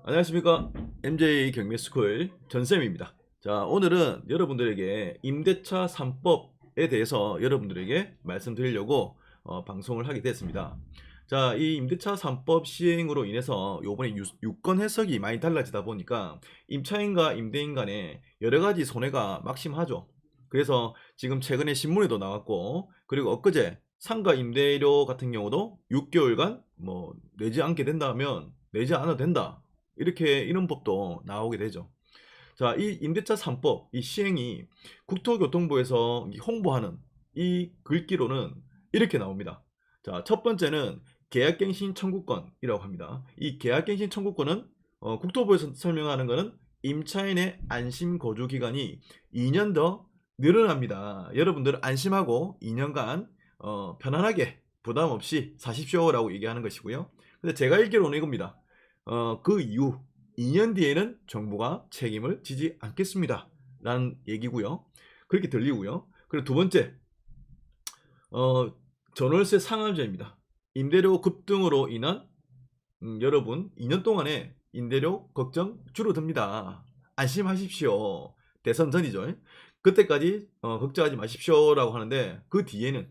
안녕하십니까. MJ 경매스쿨 전쌤입니다. 자, 오늘은 여러분들에게 임대차 3법에 대해서 여러분들에게 말씀드리려고 방송을 하게 됐습니다. 자, 이 임대차 3법 시행으로 인해서 요번에 유권 해석이 많이 달라지다 보니까 임차인과 임대인 간에 여러 가지 손해가 막심하죠. 그래서 지금 최근에 신문에도 나왔고, 그리고 엊그제 상가 임대료 같은 경우도 6개월간 내지 않게 된다면 내지 않아도 된다, 이렇게 이런 법도 나오게 되죠. 자, 이 임대차 3법 이 시행이 국토교통부에서 홍보하는 이 글귀로는 이렇게 나옵니다. 자, 첫 번째는 계약갱신 청구권이라고 합니다. 이 계약갱신 청구권은 국토부에서 설명하는 것은 임차인의 안심 거주 기간이 2년 더 늘어납니다. 여러분들 안심하고 2년간 편안하게 부담 없이 사십시오라고 얘기하는 것이고요. 근데 제가 읽기로는 이겁니다. 그 이후 2년 뒤에는 정부가 책임을 지지 않겠습니다 라는 얘기고요. 그렇게 들리고요. 그리고 두 번째, 전월세 상한제입니다. 임대료 급등으로 인한 여러분 2년 동안에 임대료 걱정 줄어듭니다. 안심하십시오. 대선 전이죠. 그때까지 걱정하지 마십시오 라고 하는데, 그 뒤에는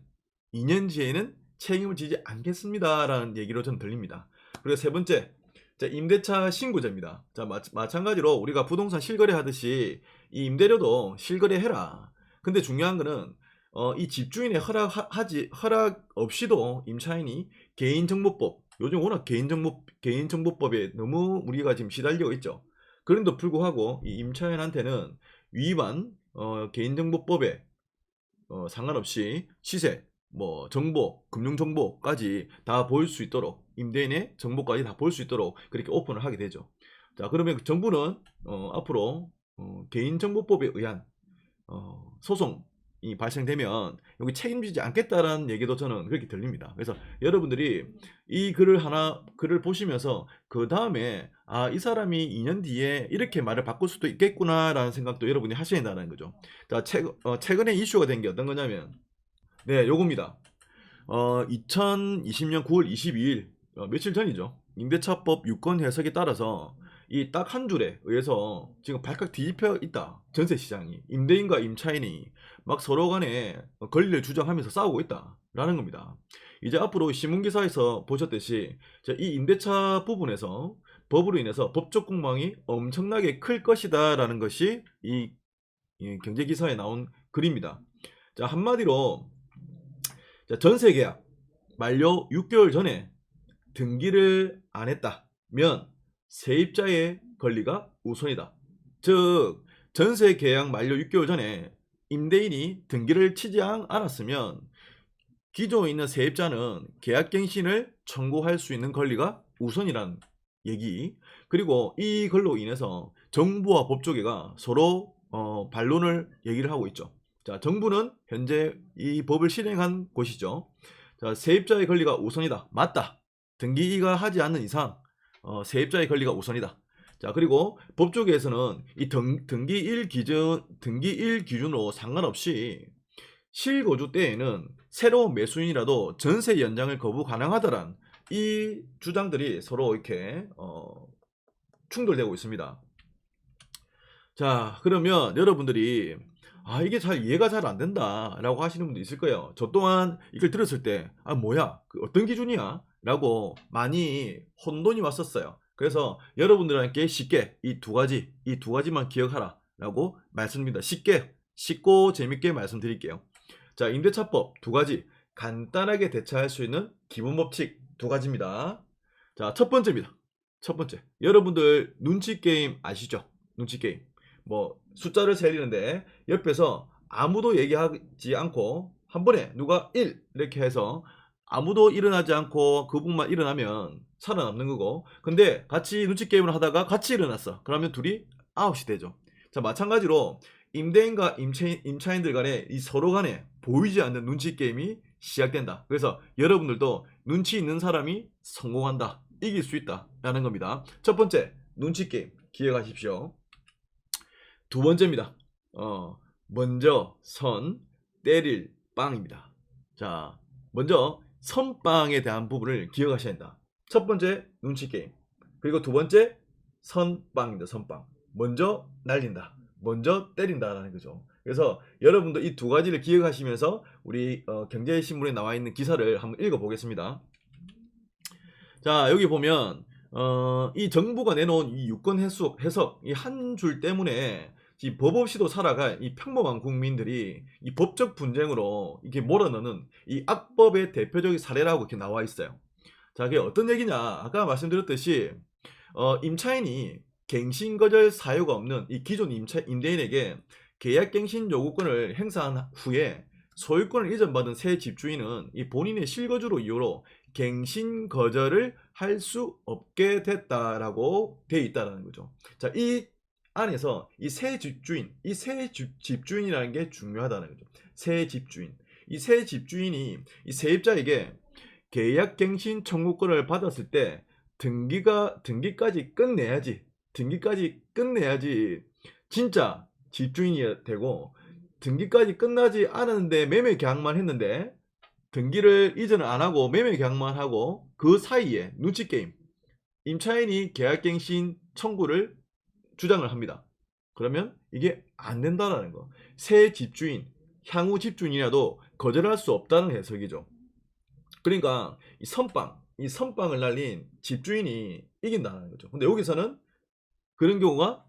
2년 뒤에는 책임을 지지 않겠습니다 라는 얘기로 좀 들립니다. 그리고 세 번째, 자, 임대차 신고제입니다. 자, 마찬가지로 우리가 부동산 실거래 하듯이 이 임대료도 실거래 해라. 근데 중요한 거는 이 집주인의 허락 없이도 임차인이 개인정보법, 요즘 워낙 개인정보법에 너무 우리가 지금 시달려 있죠. 그런데도 불구하고 이 임차인한테는 위반 개인정보법에 상관없이 시세, 정보, 금융정보까지 다 보일 수 있도록, 임대인의 정보까지 다 볼 수 있도록 그렇게 오픈을 하게 되죠. 자, 그러면 정부는 앞으로 개인정보법에 의한 소송이 발생되면 여기 책임지지 않겠다라는 얘기도 저는 그렇게 들립니다. 그래서 여러분들이 이 글을 보시면서 그 다음에 이 사람이 2년 뒤에 이렇게 말을 바꿀 수도 있겠구나라는 생각도 여러분이 하셔야 된다는 거죠. 자, 최근에 이슈가 된 게 어떤 거냐면, 네, 요겁니다. 2020년 9월 22일, 며칠 전이죠. 임대차법 유권 해석에 따라서 이 딱 한 줄에 의해서 지금 발칵 뒤집혀 있다. 전세 시장이, 임대인과 임차인이 막 서로 간에 권리를 주장하면서 싸우고 있다라는 겁니다. 이제 앞으로 신문기사에서 보셨듯이 이 임대차 부분에서 법으로 인해서 법적 공방이 엄청나게 클 것이다라는 것이 이 경제기사에 나온 글입니다. 자, 한마디로, 자, 전세 계약 만료 6개월 전에 등기를 안 했다면 세입자의 권리가 우선이다. 즉, 전세 계약 만료 6개월 전에 임대인이 등기를 치지 않았으면 기존에 있는 세입자는 계약갱신을 청구할 수 있는 권리가 우선이라는 얘기. 그리고 이 글로 인해서 정부와 법조계가 서로 반론을 얘기를 하고 있죠. 자, 정부는 현재 이 법을 실행한 곳이죠. 자, 세입자의 권리가 우선이다. 맞다. 등기가 하지 않는 이상 세입자의 권리가 우선이다. 자, 그리고 법조계에서는 이 등기일 기준으로 상관없이 실거주 때에는 새로운 매수인이라도 전세 연장을 거부 가능하다란 이 주장들이 서로 이렇게 충돌되고 있습니다. 자, 그러면 여러분들이 이게 이해가 잘 안 된다 라고 하시는 분도 있을 거예요. 저 또한 이걸 들었을 때 뭐야, 어떤 기준이야? 라고 많이 혼돈이 왔었어요. 그래서 여러분들께 쉽게 이 두 가지만 기억하라 라고 말씀드립니다. 쉽고 재밌게 말씀드릴게요. 자, 임대차법 두 가지 간단하게 대처할 수 있는 기본 법칙 두 가지입니다. 자, 첫 번째입니다. 첫 번째, 여러분들 눈치 게임 아시죠? 눈치 게임. 숫자를 세리는데 옆에서 아무도 얘기하지 않고 한 번에 누가 1 이렇게 해서 아무도 일어나지 않고 그분만 일어나면 살아남는 거고, 근데 같이 눈치 게임을 하다가 같이 일어났어. 그러면 둘이 9이 되죠. 자, 마찬가지로 임대인과 임차인들 간에 이 서로 간에 보이지 않는 눈치 게임이 시작된다. 그래서 여러분들도 눈치 있는 사람이 성공한다, 이길 수 있다 라는 겁니다. 첫 번째, 눈치 게임 기억하십시오. 두 번째입니다. 먼저 선 때릴 빵입니다. 자, 먼저 선빵에 대한 부분을 기억하셔야 한다. 첫 번째 눈치 게임, 그리고 두 번째 선빵입니다. 선빵. 먼저 날린다. 먼저 때린다라는 거죠. 그래서 여러분도 이 두 가지를 기억하시면서 우리 경제신문에 나와 있는 기사를 한번 읽어보겠습니다. 자, 여기 보면 이 정부가 내놓은 이 유권 해석 이 한 줄 때문에 이 법 없이도 살아갈 이 평범한 국민들이 이 법적 분쟁으로 이렇게 몰아넣는 이 악법의 대표적인 사례라고 이렇게 나와 있어요. 자, 그게 어떤 얘기냐? 아까 말씀드렸듯이 임차인이 갱신 거절 사유가 없는 이 기존 임대인에게 계약갱신 요구권을 행사한 후에 소유권을 이전받은 새 집주인은 이 본인의 실거주로 이유로 갱신 거절을 할 수 없게 됐다라고 되어 있다라는 거죠. 자, 이 안에서 이 새 집주인, 이 새 집주인이라는 게 중요하다는 거죠. 새 집주인. 이 새 집주인이 이 세입자에게 계약갱신 청구권을 받았을 때 등기까지 끝내야지. 등기까지 끝내야지 진짜 집주인이 되고, 등기까지 끝나지 않았는데 매매 계약만 했는데 등기를 이전을 안 하고 매매 계약만 하고 그 사이에 눈치 게임, 임차인이 계약갱신 청구를 주장을 합니다. 그러면 이게 안 된다라는 거. 새 집주인, 향후 집주인이라도 거절할 수 없다는 해석이죠. 그러니까 이 선빵을 날린 집주인이 이긴다는 거죠. 근데 여기서는 그런 경우가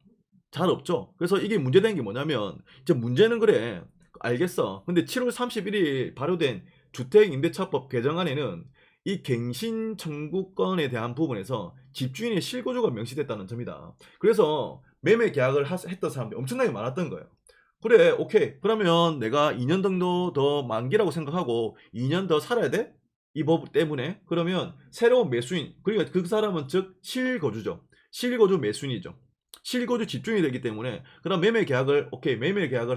잘 없죠. 그래서 이게 문제된 게 뭐냐면, 이제 문제는 그래, 알겠어. 근데 7월 31일 발효된 주택임대차법 개정안에는 이 갱신 청구권에 대한 부분에서 집주인의 실거주가 명시됐다는 점이다. 그래서 매매 계약을 했던 사람들이 엄청나게 많았던 거예요. 그래, 오케이. 그러면 내가 2년 정도 더 만기라고 생각하고 2년 더 살아야 돼? 이 법 때문에? 그러면 새로운 매수인, 그러니까 그 사람은 즉 실거주죠. 실거주 매수인이죠. 실거주 집중이 되기 때문에 그럼 매매 계약을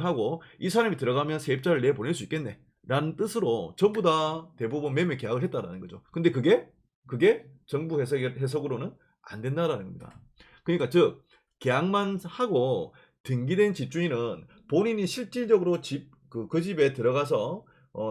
하고 이 사람이 들어가면 세입자를 내보낼 수 있겠네 라는 뜻으로 전부 다 대부분 매매 계약을 했다라는 거죠. 근데 그게 정부 해석으로는 안 된다라는 겁니다. 그러니까 즉 계약만 하고 등기된 집주인은 본인이 실질적으로 그 집에 들어가서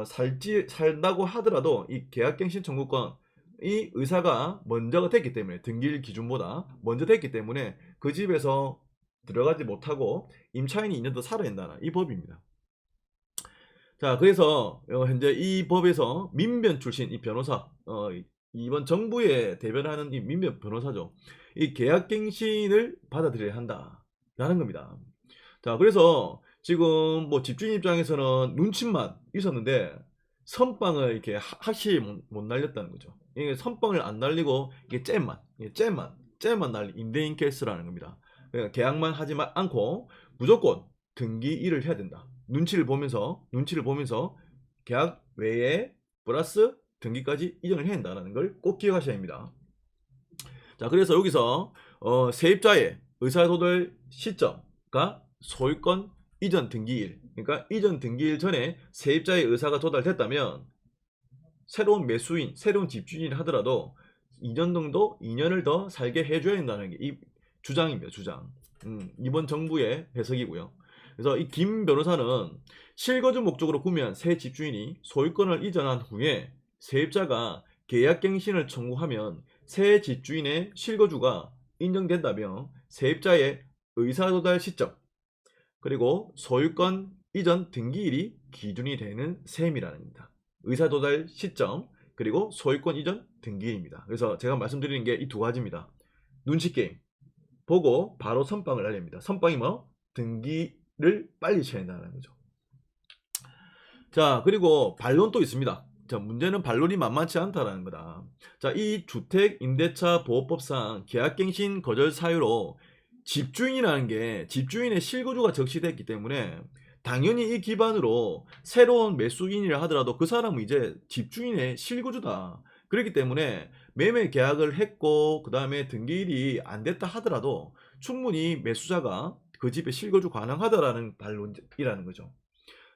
살다고 하더라도 이 계약갱신 청구권 이 의사가 먼저가 됐기 때문에, 등기일 기준보다 먼저 됐기 때문에 그 집에서 들어가지 못하고 임차인이 2년 더 살아야 된다는 이 법입니다. 자, 그래서 현재 이 법에서 민변 출신 이 변호사, 이번 정부에 대변하는 이 민변 변호사죠. 이 계약갱신을 받아들여야 한다라는 겁니다. 자, 그래서 지금 뭐 집주인 입장에서는 눈치만 있었는데 선빵을 이렇게 확실히 못 날렸다는 거죠. 이게 선빵을 안 날리고 이게 잼만 날린 임대인 케이스라는 겁니다. 그러니까 계약만 하지 않고 무조건 등기일을 해야 된다. 눈치를 보면서 계약 외에 플러스 등기까지 이전을 해야 된다는 걸 꼭 기억하셔야 합니다. 자, 그래서 여기서 세입자의 의사소멸 시점과 소유권 이전 등기일, 그러니까 이전 등기일 전에 세입자의 의사가 도달됐다면 새로운 매수인, 새로운 집주인을 하더라도 2년 정도, 2년을 더 살게 해줘야 된다는 게 이 주장입니다. 주장. 이번 정부의 해석이고요. 그래서 이 김 변호사는 실거주 목적으로 구매한 새 집주인이 소유권을 이전한 후에 세입자가 계약갱신을 청구하면 새 집주인의 실거주가 인정된다며 세입자의 의사도달 시점 그리고 소유권 이전 등기일이 기준이 되는 셈이라는 겁니다. 의사도달 시점 그리고 소유권 이전 등기일입니다. 그래서 제가 말씀드리는 게 이 두 가지입니다. 눈치게임 보고 바로 선빵을 날립니다. 선빵이 뭐? 등기를 빨리 쳐야 된다는 거죠. 자, 그리고 반론 또 있습니다. 자, 문제는 반론이 만만치 않다라는 거다. 자, 이 주택임대차 보호법상 계약갱신 거절 사유로 집주인이라는 게 집주인의 실거주가 적시됐기 때문에 당연히 이 기반으로 새로운 매수인이라 하더라도 그 사람은 이제 집주인의 실거주다. 그렇기 때문에 매매 계약을 했고 그 다음에 등기일이 안 됐다 하더라도 충분히 매수자가 그 집에 실거주 가능하다라는 반론이라는 거죠.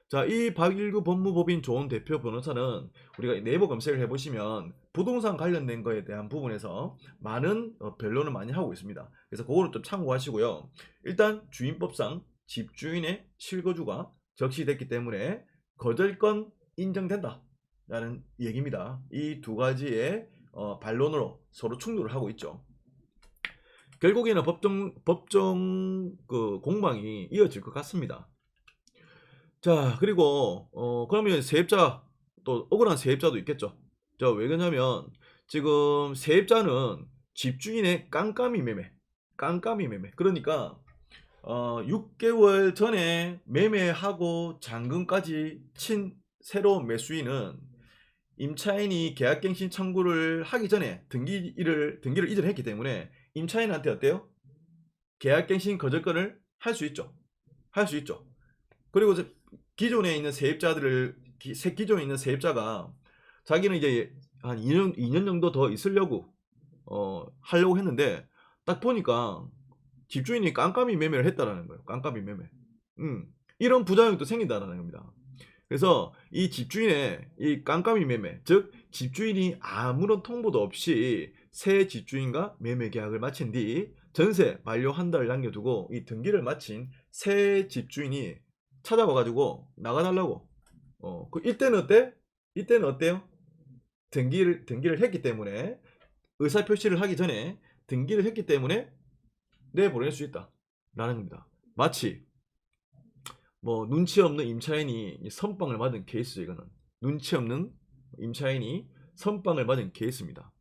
자, 이 박일구 법무법인 조은 대표 변호사는 우리가 네이버 검색을 해보시면 부동산 관련된 거에 대한 부분에서 많은 변론을 많이 하고 있습니다. 그래서 그거는 좀 참고하시고요. 일단 주인법상 집주인의 실거주가 적시됐기 때문에 거절권 인정된다 라는 얘기입니다. 이 두 가지의 반론으로 서로 충돌을 하고 있죠. 결국에는 법정 그 공방이 이어질 것 같습니다. 자, 그리고 그러면 세입자, 또 억울한 세입자도 있겠죠. 자, 왜 그러냐면 지금 세입자는 집주인의 깜깜이 매매, 그러니까 6개월 전에 매매하고 잔금까지 친 새로운 매수인은 임차인이 계약갱신 청구를 하기 전에 등기를 이전했기 때문에 임차인한테 어때요? 계약갱신 거절권을 할 수 있죠. 할 수 있죠. 그리고 기존에 있는 세입자들을 기존에 있는 세입자가 자기는 이제 한 2년 정도 더 있으려고 하려고 했는데 딱 보니까 집주인이 깜깜이 매매를 했다라는 거예요. 깜깜이 매매. 이런 부작용도 생긴다라는 겁니다. 그래서 이 집주인의 이 깜깜이 매매, 즉 집주인이 아무런 통보도 없이 새 집주인과 매매 계약을 마친 뒤 전세 만료 한 달을 남겨두고 이 등기를 마친 새 집주인이 찾아와가지고 나가달라고. 이때는 어때? 이때는 어때요? 등기를 했기 때문에 의사표시를 하기 전에 등기를 했기 때문에 내보낼 수 있다 라는 겁니다. 마치 뭐 눈치 없는 임차인이 선빵을 맞은 케이스죠. 이거는 눈치 없는 임차인이 선빵을 맞은 케이스입니다.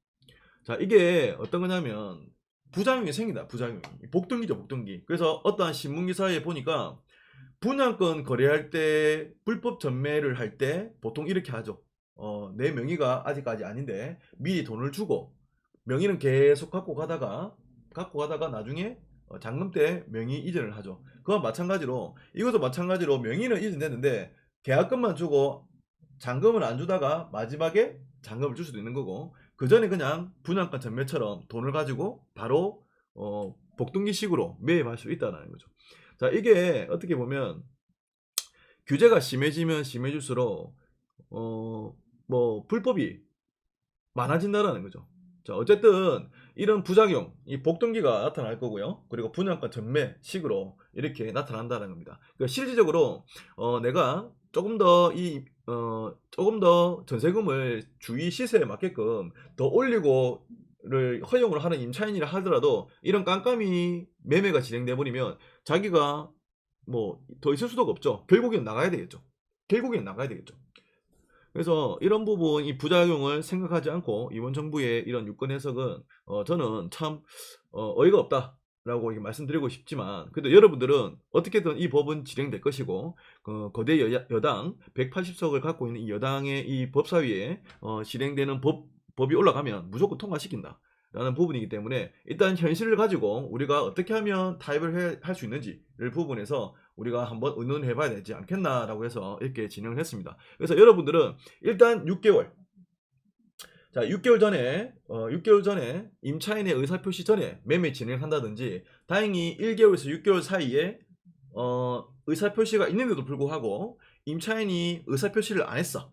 자, 이게 어떤 거냐면 부작용이 생긴다. 부작용이 복등기죠. 복등기. 그래서 어떠한 신문기사에 보니까 분양권 거래할 때 불법 전매를 할 때 보통 이렇게 하죠. 내 명의가 아직까지 아닌데 미리 돈을 주고 명의는 계속 갖고 가다가 나중에 잔금 때 명의 이전을 하죠. 그와 마찬가지로 이것도 마찬가지로 명의는 이전됐는데 계약금만 주고 잔금을 안 주다가 마지막에 잔금을 줄 수도 있는 거고, 그 전에 그냥 분양권 전매처럼 돈을 가지고 바로 복등기식으로 매입할 수 있다는 거죠. 자, 이게 어떻게 보면 규제가 심해지면 심해질수록 뭐 불법이 많아진다라는 거죠. 자, 어쨌든 이런 부작용, 이 복등기가 나타날 거고요. 그리고 분양권 전매식으로 이렇게 나타난다는 겁니다. 그러니까 실질적으로 내가 조금 더 전세금을 주위 시세에 맞게끔 더 올리고를 허용을 하는 임차인이라 하더라도 이런 깜깜이 매매가 진행돼 버리면 자기가 뭐 더 있을 수도 없죠. 결국엔 나가야 되겠죠. 그래서 이런 부분, 이 부작용을 생각하지 않고 이번 정부의 이런 유권 해석은 저는 참 어이가 없다라고 말씀드리고 싶지만, 그래도 여러분들은 어떻게든 이 법은 진행될 것이고 거대 여당 180석을 갖고 있는 이 여당의 이 법사위에 진행되는 법이 올라가면 무조건 통과시킨다 라는 부분이기 때문에 일단 현실을 가지고 우리가 어떻게 하면 타협을 할 수 있는지를 부분에서 우리가 한번 의논을 해봐야 되지 않겠나라고 해서 이렇게 진행을 했습니다. 그래서 여러분들은 일단 6개월, 자 6개월 전에 임차인의 의사표시 전에 매매 진행한다든지, 다행히 1개월에서 6개월 사이에 의사표시가 있는데도 불구하고 임차인이 의사표시를 안 했어.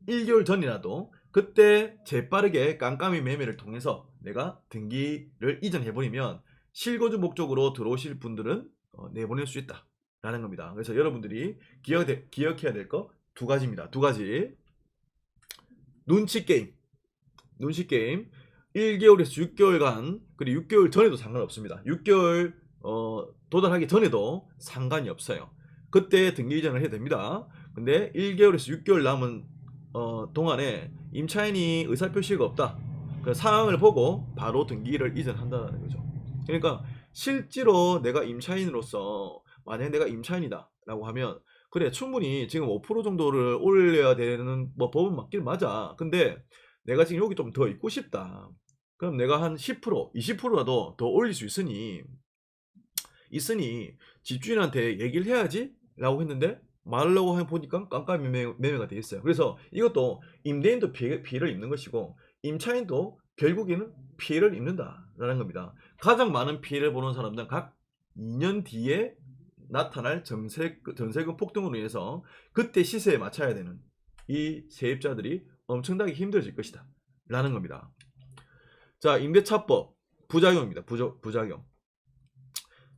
1개월 전이라도 그때 재빠르게 깜깜이 매매를 통해서 내가 등기를 이전해버리면 실거주 목적으로 들어오실 분들은 내보낼 수 있다 라는 겁니다. 그래서 여러분들이 기억해야 될 거 두 가지입니다. 두 가지. 눈치 게임 1개월에서 6개월간, 그리고 6개월 전에도 상관없습니다. 6개월 도달하기 전에도 상관이 없어요. 그때 등기 이전을 해야 됩니다. 근데 1개월에서 6개월 남은 동안에 임차인이 의사표시가 없다, 그 상황을 보고 바로 등기를 이전한다는 거죠. 그러니까 실제로 내가 임차인으로서, 만약에 내가 임차인이다 라고 하면 그래, 충분히 지금 5% 정도를 올려야 되는 뭐 법은 맞긴 맞아. 근데 내가 지금 여기 좀 더 있고 싶다. 그럼 내가 한 10%, 20%라도 더 올릴 수 있으니 집주인한테 얘기를 해야지 라고 했는데 말하려고 보니까 깜깜이 매매가 돼 있어요. 그래서 이것도 임대인도 피해를 입는 것이고 임차인도 결국에는 피해를 입는다라는 겁니다. 가장 많은 피해를 보는 사람들은 각 2년 뒤에 나타날 전세금 폭등으로 인해서 그때 시세에 맞춰야 되는 이 세입자들이 엄청나게 힘들어질 것이다 라는 겁니다. 자, 임대차법 부작용입니다. 부작용.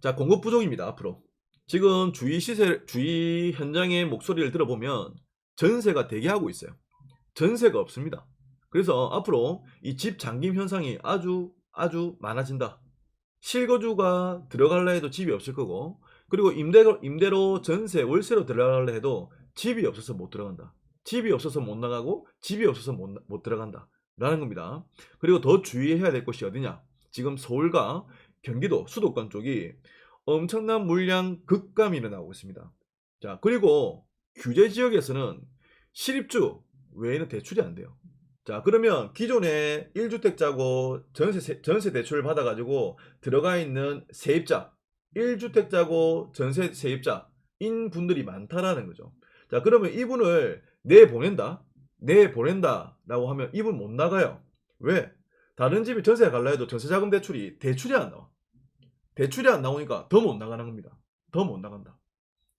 자, 공급 부족입니다. 앞으로 지금 주위 현장의 목소리를 들어보면 전세가 대기하고 있어요. 전세가 없습니다. 그래서 앞으로 이 집 잠김 현상이 아주 많아진다. 실거주가 들어갈라 해도 집이 없을 거고, 그리고 임대로 전세 월세로 들어갈라 해도 집이 없어서 못 들어간다. 집이 없어서 못 나가고 집이 없어서 못 들어간다 라는 겁니다. 그리고 더 주의해야 될 곳이 어디냐, 지금 서울과 경기도 수도권 쪽이 엄청난 물량 급감이 일어나고 있습니다. 자, 그리고 규제 지역에서는 실입주 외에는 대출이 안 돼요. 자, 그러면 기존에 1주택자고 전세 대출을 받아가지고 들어가 있는 세입자, 1주택자고 전세 세입자인 분들이 많다라는 거죠. 자, 그러면 이분을 내보낸다라고 하면 이분 못 나가요. 왜? 다른 집이 전세 갈라 해도 전세자금 대출이 안 나와. 대출이 안 나오니까 더 못 나가는 겁니다. 더 못 나간다.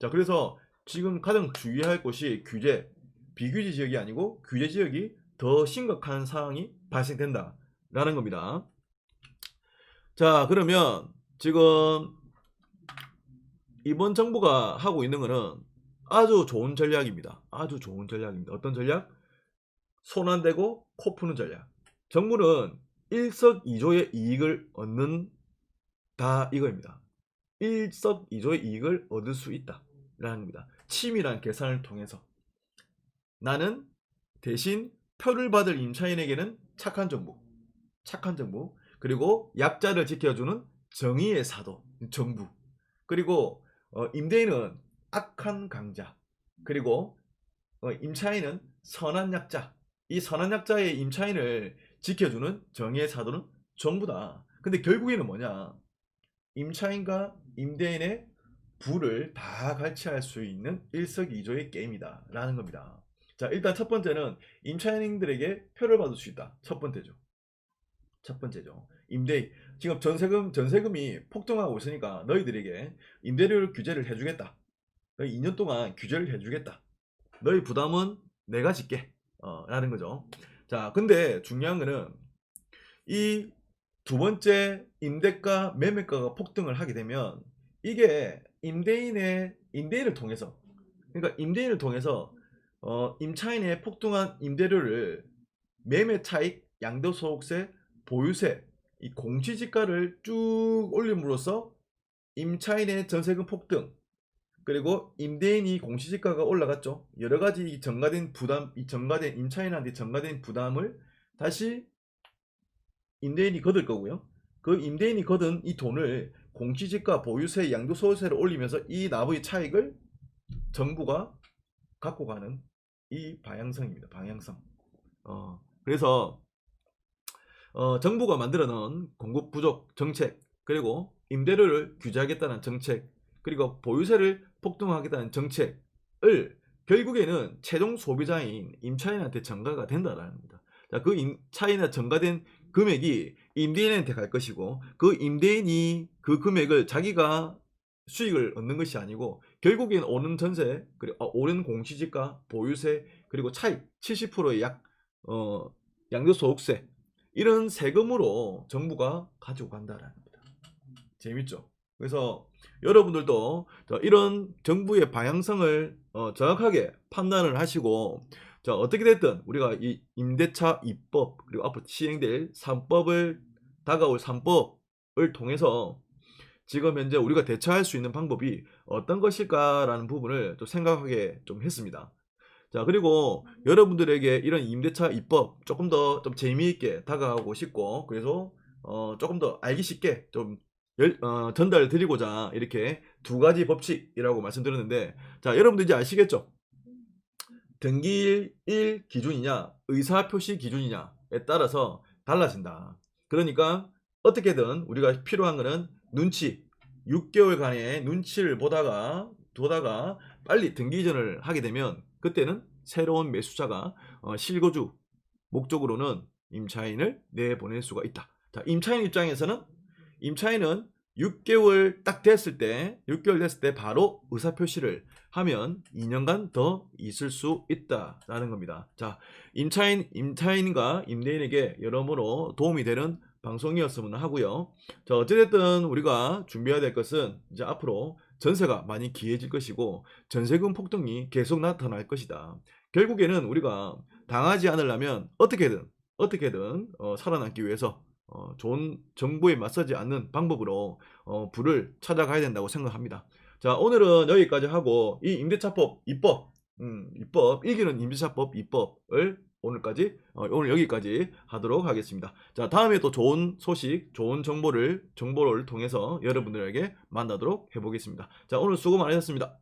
자, 그래서 지금 가장 주의할 곳이 규제, 비규제 지역이 아니고 규제 지역이 더 심각한 상황이 발생된다라는 겁니다. 자, 그러면 지금 이번 정부가 하고 있는 거는 아주 좋은 전략입니다. 아주 좋은 전략입니다. 어떤 전략? 손 안 대고 코 푸는 전략. 정부는 일석이조의 이익을 얻는다 이거입니다. 일석이조의 이익을 얻을 수 있다라는 겁니다. 치밀한 계산을 통해서 나는 대신 표를 받을 임차인에게는 착한 정부, 그리고 약자를 지켜주는 정의의 사도, 정부, 그리고 임대인은 악한 강자, 그리고 임차인은 선한 약자, 이 선한 약자의 임차인을 지켜주는 정의의 사도는 정부다. 근데 결국에는 뭐냐, 임차인과 임대인의 부를 다 같이할 수 있는 일석이조의 게임이다 라는 겁니다. 자, 일단 첫 번째는 임차인들에게 표를 받을 수 있다. 첫 번째죠. 임대인, 지금 전세금이 폭등하고 있으니까 너희들에게 임대료 규제를 해주겠다. 너희 2년 동안 규제를 해주겠다. 너희 부담은 내가 짓게 라는 거죠. 자, 근데 중요한 거는 이 두 번째 임대가 매매가가 폭등을 하게 되면 이게 임대인을 통해서, 그러니까 임대인을 통해서 임차인의 폭등한 임대료를 매매 차익, 양도소득세, 보유세, 이 공시지가를 쭉 올림으로써 임차인의 전세금 폭등, 그리고 임대인이 공시지가가 올라갔죠. 여러 가지 전가된 임차인한테 전가된 부담을 다시 임대인이 거둘 거고요. 그 임대인이 거둔 이 돈을 공시지가, 보유세, 양도소득세를 올리면서 이 나부의 차익을 정부가 갖고 가는 이 방향성입니다. 방향성. 그래서 정부가 만들어 놓은 공급 부족 정책, 그리고 임대료를 규제하겠다는 정책, 그리고 보유세를 폭등하겠다는 정책을 결국에는 최종 소비자인 임차인한테 전가가 된다라는 겁니다. 자, 그 임차인에 전가된 금액이 임대인한테 갈 것이고, 그 임대인이 그 금액을 자기가 수익을 얻는 것이 아니고 결국엔 오는 전세, 그리고 오는 공시지가, 보유세, 그리고 차익 70%의 양도소득세, 이런 세금으로 정부가 가지고 간다라는 겁니다. 재밌죠? 그래서 여러분들도 이런 정부의 방향성을 정확하게 판단을 하시고, 자, 어떻게 됐든 우리가 이 임대차 2법, 그리고 앞으로 시행될 3법을, 다가올 3법을 통해서 지금 현재 우리가 대처할 수 있는 방법이 어떤 것일까라는 부분을 좀 생각하게 좀 했습니다. 자, 그리고 여러분들에게 이런 임대차 입법 조금 더 좀 재미있게 다가가고 싶고, 그래서 조금 더 알기 쉽게 좀 전달 드리고자 이렇게 두 가지 법칙이라고 말씀드렸는데, 자, 여러분들 이제 아시겠죠? 등기일 기준이냐 의사표시 기준이냐에 따라서 달라진다. 그러니까 어떻게든 우리가 필요한 거는 눈치, 6개월간의 눈치를 보다가 빨리 등기 이전을 하게 되면 그때는 새로운 매수자가 실거주 목적으로는 임차인을 내보낼 수가 있다. 자, 임차인 입장에서는 임차인은 6개월 됐을 때 바로 의사표시를 하면 2년간 더 있을 수 있다라는 겁니다. 자, 임차인과 임대인에게 여러모로 도움이 되는 방송이었으면 하고요. 자, 어찌됐든 우리가 준비해야 될 것은 이제 앞으로 전세가 많이 귀해질 것이고 전세금 폭등이 계속 나타날 것이다. 결국에는 우리가 당하지 않으려면 어떻게든 살아남기 위해서 좋은 정부에 맞서지 않는 방법으로 불을 찾아가야 된다고 생각합니다. 자, 오늘은 여기까지 하고 이 임대차법 입법, 이기는 임대차법 입법을 오늘 여기까지 하도록 하겠습니다. 자, 다음에 또 좋은 소식, 좋은 정보를 통해서 여러분들에게 만나도록 해보겠습니다. 자, 오늘 수고 많으셨습니다.